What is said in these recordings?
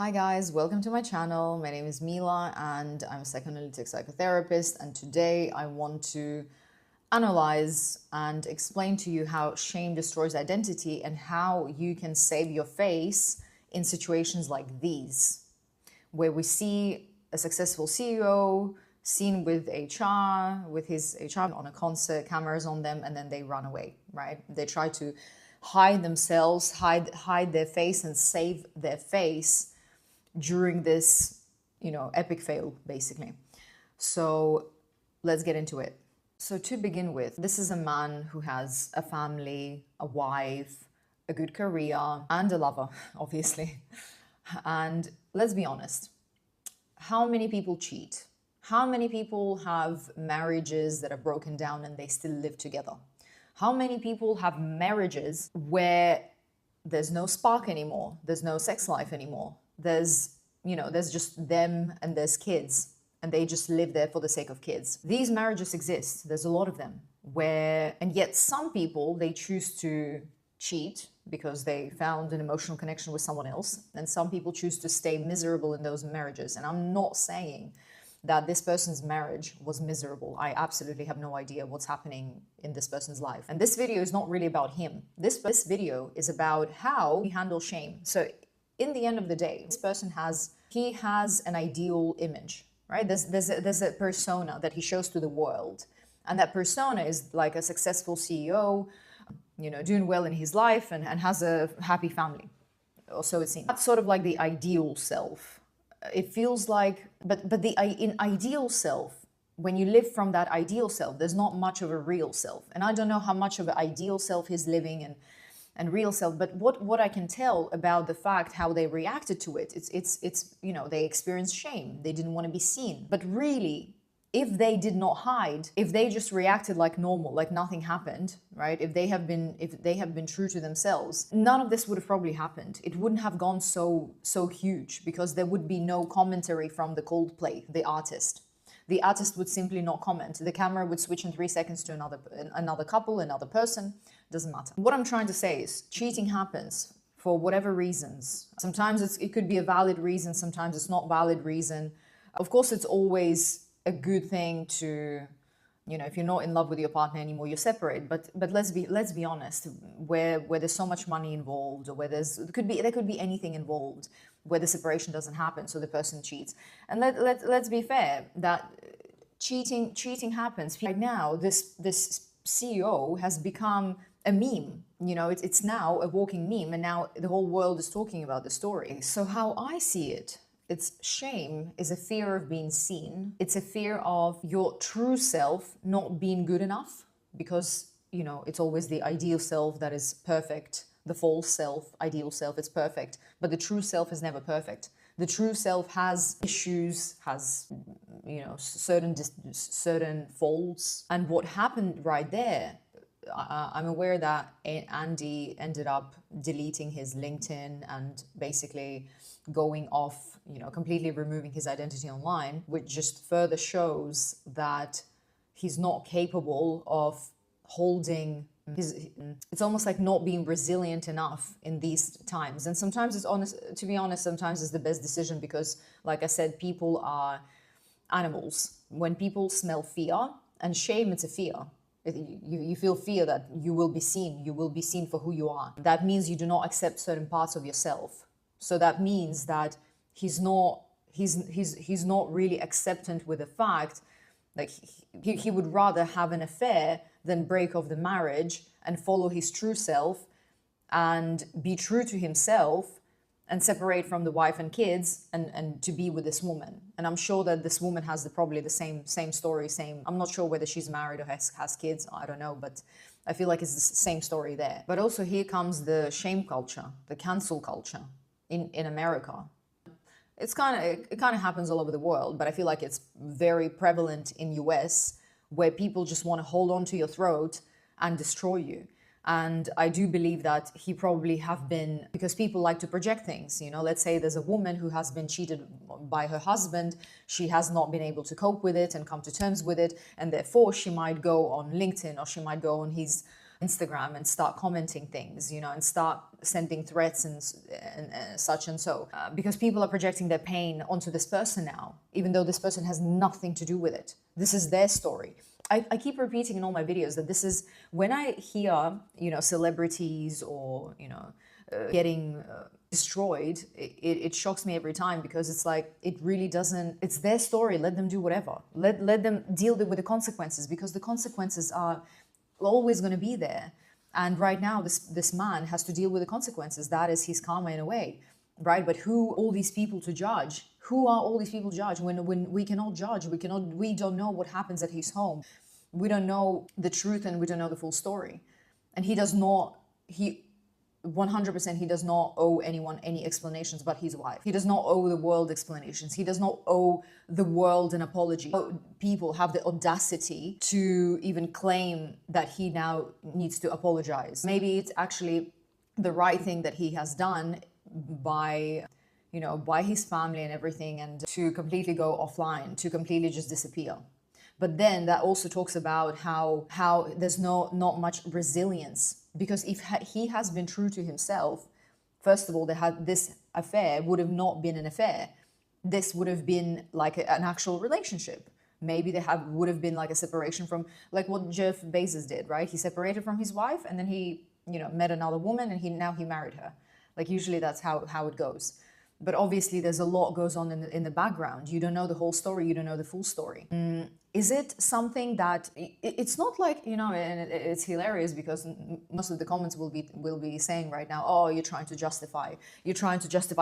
Hi guys, welcome to my channel. My name is Mila and I'm a psychoanalytic psychotherapist, and today I want to analyze and explain to you how shame destroys identity and how you can save your face in situations like these, where we see a successful CEO seen with HR, with his HR on a concert, cameras on them, and then they run away, right? They try to hide themselves, hide their face and save their face during this, epic fail, basically. So let's get into it. So to begin with, this is a man who has a family, a wife, a good career, and a lover, obviously. And let's be honest, how many people cheat? How many people have marriages that are broken down and they still live together? How many people have marriages where there's no spark anymore, there's no sex life anymore, there's just them and there's kids, and they just live there for the sake of kids? These marriages exist. There's a lot of them, and yet some people, they choose to cheat because they found an emotional connection with someone else, and some people choose to stay miserable in those marriages. And I'm not saying that this person's marriage was miserable. I absolutely have no idea what's happening in this person's life. And this video is not really about him. This video is about how he handles shame. So in the end of the day, this person has an ideal image, right? There's a persona that he shows to the world. And that persona is like a successful CEO, doing well in his life and has a happy family. Or so it seems. That's sort of like the ideal self. It feels like, but in ideal self, when you live from that ideal self, there's not much of a real self. And I don't know how much of an ideal self he's living and real self, but what I can tell about the fact how they reacted to it, it's they experienced shame. They didn't want to be seen. But really, if they did not hide, if they just reacted like normal, like nothing happened, right? If they have been true to themselves, none of this would have probably happened. It wouldn't have gone so huge, because there would be no commentary from the Coldplay, the artist. The artist would simply not comment. The camera would switch in 3 seconds to another couple, another person. Doesn't matter. What I'm trying to say is cheating happens for whatever reasons. Sometimes it could be a valid reason. Sometimes it's not valid reason. Of course, it's always a good thing to, if you're not in love with your partner anymore, you're separate. But let's be honest, where there's so much money involved, or where there could be anything involved, where the separation doesn't happen, so the person cheats. And let's be fair, that cheating happens. Right now, this CEO has become a meme. It's now a walking meme, and now the whole world is talking about the story. So how I see it, it's shame is a fear of being seen. It's a fear of your true self not being good enough, because, it's always the ideal self that is perfect. The false self, ideal self, it's perfect. But the true self is never perfect. The true self has issues, has, certain faults. And what happened right there, I'm aware that Andy ended up deleting his LinkedIn and basically going off, completely removing his identity online, which just further shows that he's not capable of holding it's almost like not being resilient enough in these times. And sometimes to be honest, sometimes it's the best decision, because like I said, people are animals. When people smell fear, and shame, it's a fear. You feel fear that you will be seen for who you are. That means you do not accept certain parts of yourself. So that means that he's not really acceptant with the fact, like he would rather have an affair than break off the marriage and follow his true self and be true to himself and separate from the wife and kids and to be with this woman. And I'm sure that this woman has probably the same story, I'm not sure whether she's married or has kids, I don't know, but I feel like it's the same story there. But also here comes the shame culture, the cancel culture in America. It kind of happens all over the world, but I feel like it's very prevalent in US, where people just want to hold on to your throat and destroy you. And I do believe that he probably have been, because people like to project things. Let's say there's a woman who has been cheated by her husband. She has not been able to cope with it and come to terms with it. And therefore she might go on LinkedIn, or she might go on his Instagram and start commenting things, you know, and start sending threats and such and so, because people are projecting their pain onto this person now, even though this person has nothing to do with it. This is their story. I keep repeating in all my videos that this is, when I hear, you know, celebrities or, you know, getting destroyed, it shocks me every time, because it's like, it really doesn't, it's their story. Let them do whatever. Let them deal with the consequences, because the consequences are always going to be there. And right now, this man has to deal with the consequences. That is his karma in a way, right? But who all these people to judge? Who are all these people to judge when we cannot judge? We don't know what happens at his home. We don't know the truth, and we don't know the full story. And he 100% he does not owe anyone any explanations but his wife. He does not owe the world explanations. He does not owe the world an apology. People have the audacity to even claim that he now needs to apologize. Maybe it's actually the right thing that he has done by, you know, by his family and everything, and to completely go offline, to completely just disappear. But then that also talks about how there's not much resilience, because if he has been true to himself, first of all, this affair would have not been an affair. This would have been like an actual relationship. Maybe would have been like a separation from, like what Jeff Bezos did, right? He separated from his wife, and then he, you know, met another woman, and now he married her. Like usually that's how it goes. But obviously there's a lot goes on in the background. You don't know the whole story. You don't know the full story. Is it something that, it's not like, you know, and it's hilarious because most of the comments will be saying right now, oh, you're trying to justify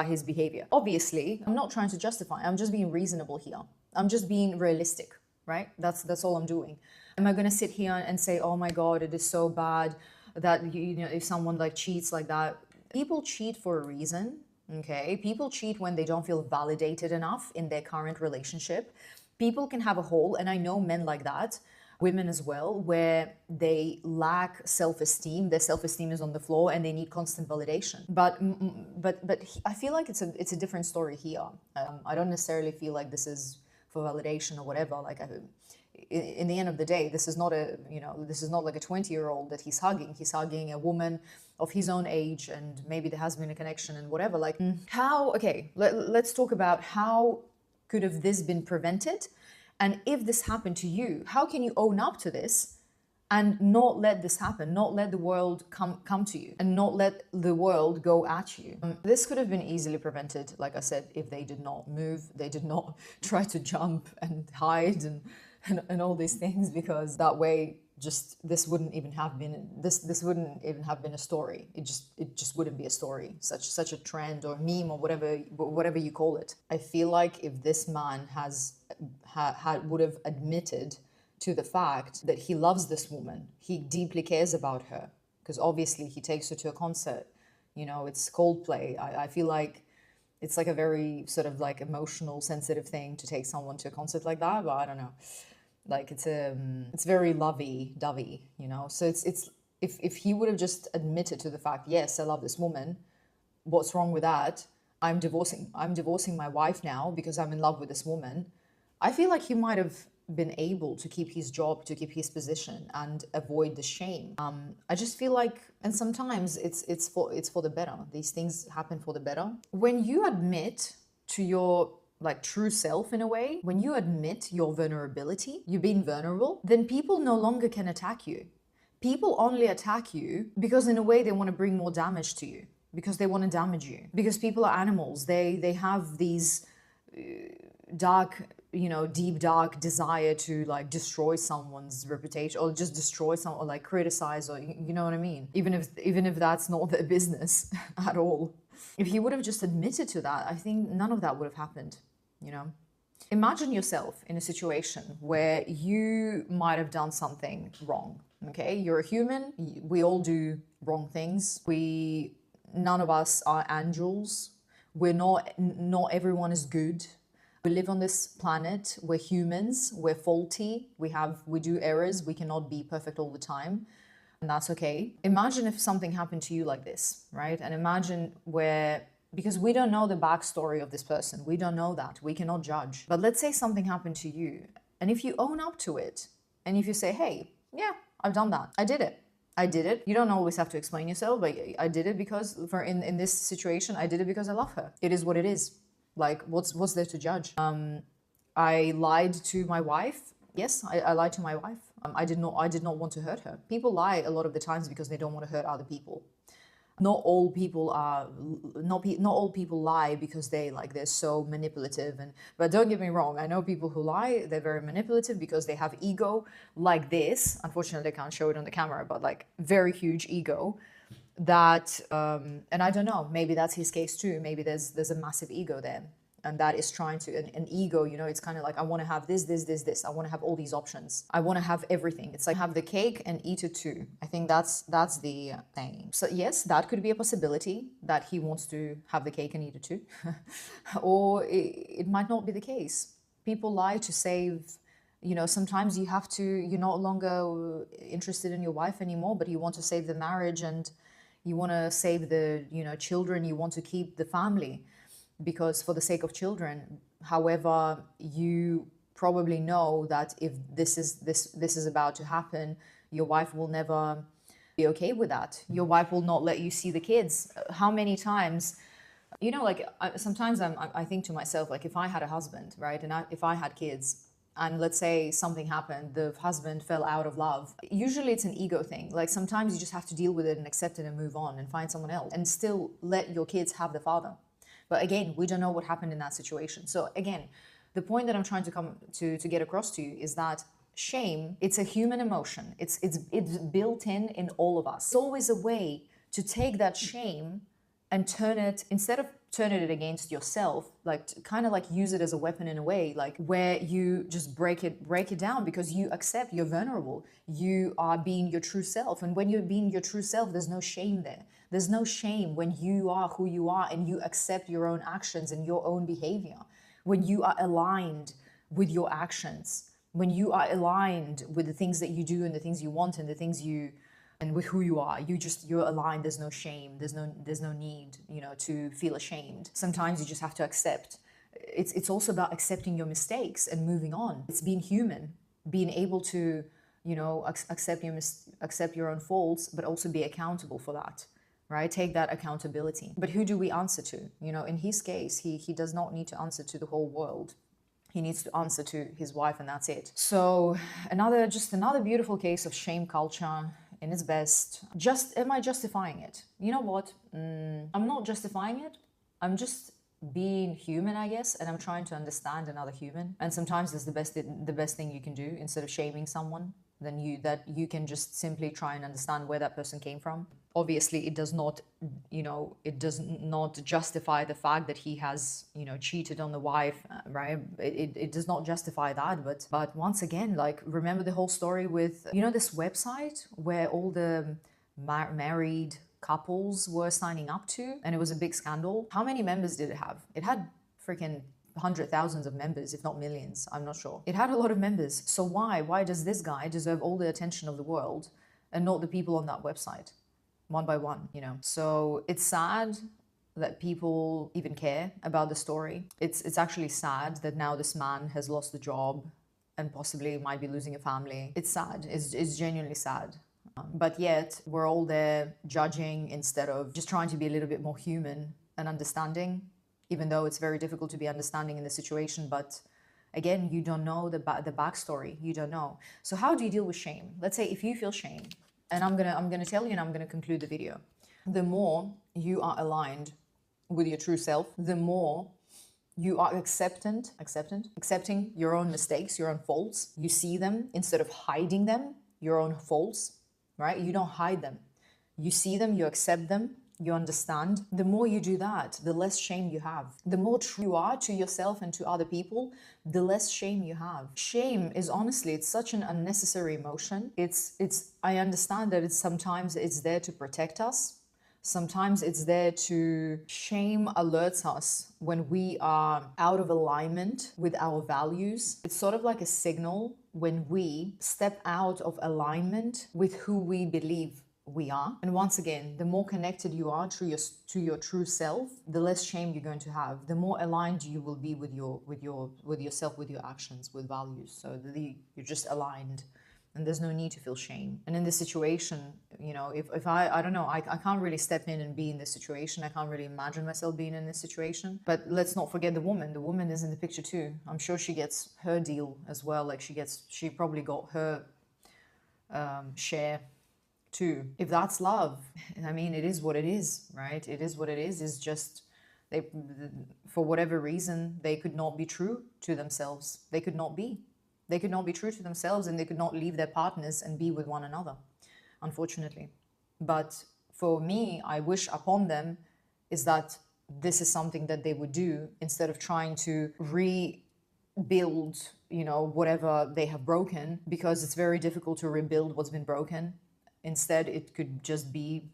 his behavior. Obviously, I'm not trying to justify. I'm just being reasonable here. I'm just being realistic, right? That's all I'm doing. Am I going to sit here and say, oh my God, it is so bad that, you know, if someone like cheats like that? People cheat for a reason. Okay, people cheat when they don't feel validated enough in their current relationship. People can have a hole, and I know men like that, women as well, where they lack self-esteem. Their self-esteem is on the floor, and they need constant validation. But I feel like it's a different story here. I don't necessarily feel like this is for validation or whatever. Like, in the end of the day, this is not like a 20-year-old that he's hugging. He's hugging a woman of his own age, and maybe there has been a connection and whatever. Like, let's talk about how could have this been prevented, and if this happened to you, how can you own up to this and not let this happen, not let the world come to you, and not let the world go at you. This could have been easily prevented, like I said, if they did not move, they did not try to jump and hide and all these things, because that way this wouldn't even have been a story. It just wouldn't be a story, such a trend or meme or whatever you call it. I feel like if this man would have admitted to the fact that he loves this woman, he deeply cares about her, because obviously he takes her to a concert, you know, it's Coldplay. I feel like it's like a very sort of like emotional, sensitive thing to take someone to a concert like that, but I don't know. Like it's very lovey-dovey, you know. So it's if he would have just admitted to the fact, yes, I love this woman, what's wrong with that? I'm divorcing my wife now because I'm in love with this woman. I feel like he might have been able to keep his job, to keep his position, and avoid the shame. I just feel like, and sometimes it's for the better. These things happen for the better. When you admit to your like true self, in a way, when you admit your vulnerability, you being vulnerable, then people no longer can attack you. People only attack you because in a way they want to bring more damage to you, because they want to damage you, because people are animals. They have these dark, you know, deep dark desire to like destroy someone's reputation, or just destroy someone, or like criticize, or you know what I mean, even if that's not their business at all. If he would have just admitted to that, I think none of that would have happened, you know. Imagine yourself in a situation where you might have done something wrong, okay? You're a human, we all do wrong things. None of us are angels. Not everyone is good. We live on this planet, we're humans, we're faulty, we do errors, we cannot be perfect all the time. And that's okay. Imagine if something happened to you like this, right? And imagine because we don't know the backstory of this person. We don't know that. We cannot judge. But let's say something happened to you. And if you own up to it, and if you say, hey, yeah, I've done that. I did it. I did it. You don't always have to explain yourself, but I did it because in this situation, I did it because I love her. It is what it is. Like, what's there to judge? I lied to my wife. Yes, I lied to my wife. I did not want to hurt her. People lie a lot of the times because they don't want to hurt other people. Not all people lie because they're so manipulative. But don't get me wrong, I know people who lie, they're very manipulative because they have ego like this. Unfortunately, I can't show it on the camera, but like very huge ego that and I don't know, maybe that's his case too. Maybe there's a massive ego there. And that is trying to, an ego, you know, it's kind of like, I want to have this. I want to have all these options. I want to have everything. It's like, have the cake and eat it too. I think that's the thing. So yes, that could be a possibility that he wants to have the cake and eat it too. Or it might not be the case. People lie to save, you know, sometimes you're no longer interested in your wife anymore, but you want to save the marriage and you want to save the, you know, children. You want to keep the family. Because for the sake of children. However, you probably know that if this is about to happen, your wife will never be okay with that. Your wife will not let you see the kids. How many times, you know, like sometimes I think to myself, like if I had a husband, right, and if I had kids, and let's say something happened, the husband fell out of love. Usually it's an ego thing. Like sometimes you just have to deal with it and accept it and move on and find someone else and still let your kids have the father. But again, we don't know what happened in that situation. So again, the point that I'm trying to come to get across to you is that shame, it's a human emotion. It's built in all of us. It's always a way to take that shame and turn it, instead of turning it against yourself, like kind of like use it as a weapon in a way, like where you just break it down because you accept you're vulnerable. You are being your true self. And when you're being your true self, there's no shame there. There's no shame when you are who you are and you accept your own actions and your own behavior. When you are aligned with your actions, when you are aligned with the things that you do and the things you want and the things and with who you are, you're aligned. There's no shame. There's no need, you know, to feel ashamed. Sometimes you just have to accept. It's also about accepting your mistakes and moving on. It's being human, being able to, you know, accept your own faults, but also be accountable for that. Right? Take that accountability. But who do we answer to? You know, in his case, he does not need to answer to the whole world. He needs to answer to his wife, and that's it. So another beautiful case of shame culture in its best. Am I justifying it? You know what? I'm not justifying it. I'm just being human, I guess, and I'm trying to understand another human. And sometimes that's the best thing you can do instead of shaming someone. Then you can just simply try and understand where that person came from. Obviously, it does not, you know, it does not justify the fact that he has, you know, cheated on the wife, right? It does not justify that. But once again, like, remember the whole story with, you know, this website where all the married couples were signing up to, and it was a big scandal. How many members did it have? It had freaking hundred thousands of members, if not millions. I'm not sure. It had a lot of members. So why does this guy deserve all the attention of the world and not the people on that website? One by one, you know. So it's sad that people even care about the story. It's actually sad that now this man has lost the job and possibly might be losing a family. It's sad. It's genuinely sad. But yet we're all there judging instead of just trying to be a little bit more human and understanding, even though it's very difficult to be understanding in the situation. But again, you don't know the backstory. You don't know. So how do you deal with shame? Let's say if you feel shame, and I'm gonna tell you, and I'm gonna conclude the video. The more you are aligned with your true self, the more you are accepting your own mistakes, your own faults. You see them instead of hiding them, your own faults, right? You don't hide them. You see them, you accept them, you understand. The more you do that, the less shame you have. The more true you are to yourself and to other people, the less shame you have. Shame is honestly, it's such an unnecessary emotion. I understand that sometimes it's there to protect us. Sometimes it's there to, shame alerts us when we are out of alignment with our values. It's sort of like a signal when we step out of alignment with who we believe we are. And once again, the more connected you are to your true self, the less shame you're going to have. The more aligned you will be with yourself, with your actions, with values. So you're just aligned. and there's no need to feel shame. And in this situation, you know, if I don't know, I can't really step in and be in this situation. I can't really imagine myself being in this situation. But let's not forget the woman. The woman is in the picture too. I'm sure she gets her deal as well. Like she probably got her share too. If that's love, I mean, it is what it is, right? It is what it is. It's just they, for whatever reason, they could not be true to themselves. They could not be. They could not be true to themselves, and they could not leave their partners and be with one another, unfortunately. But for me, I wish upon them is that this is something that they would do instead of trying to rebuild, you know, whatever they have broken, because it's very difficult to rebuild what's been broken. Instead, it could just be,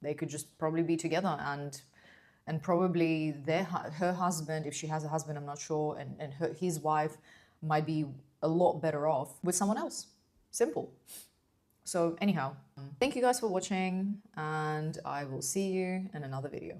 they could just probably be together, and probably her husband, if she has a husband, I'm not sure, and his wife might be a lot better off with someone else. Simple. So anyhow, thank you guys for watching, and I will see you in another video.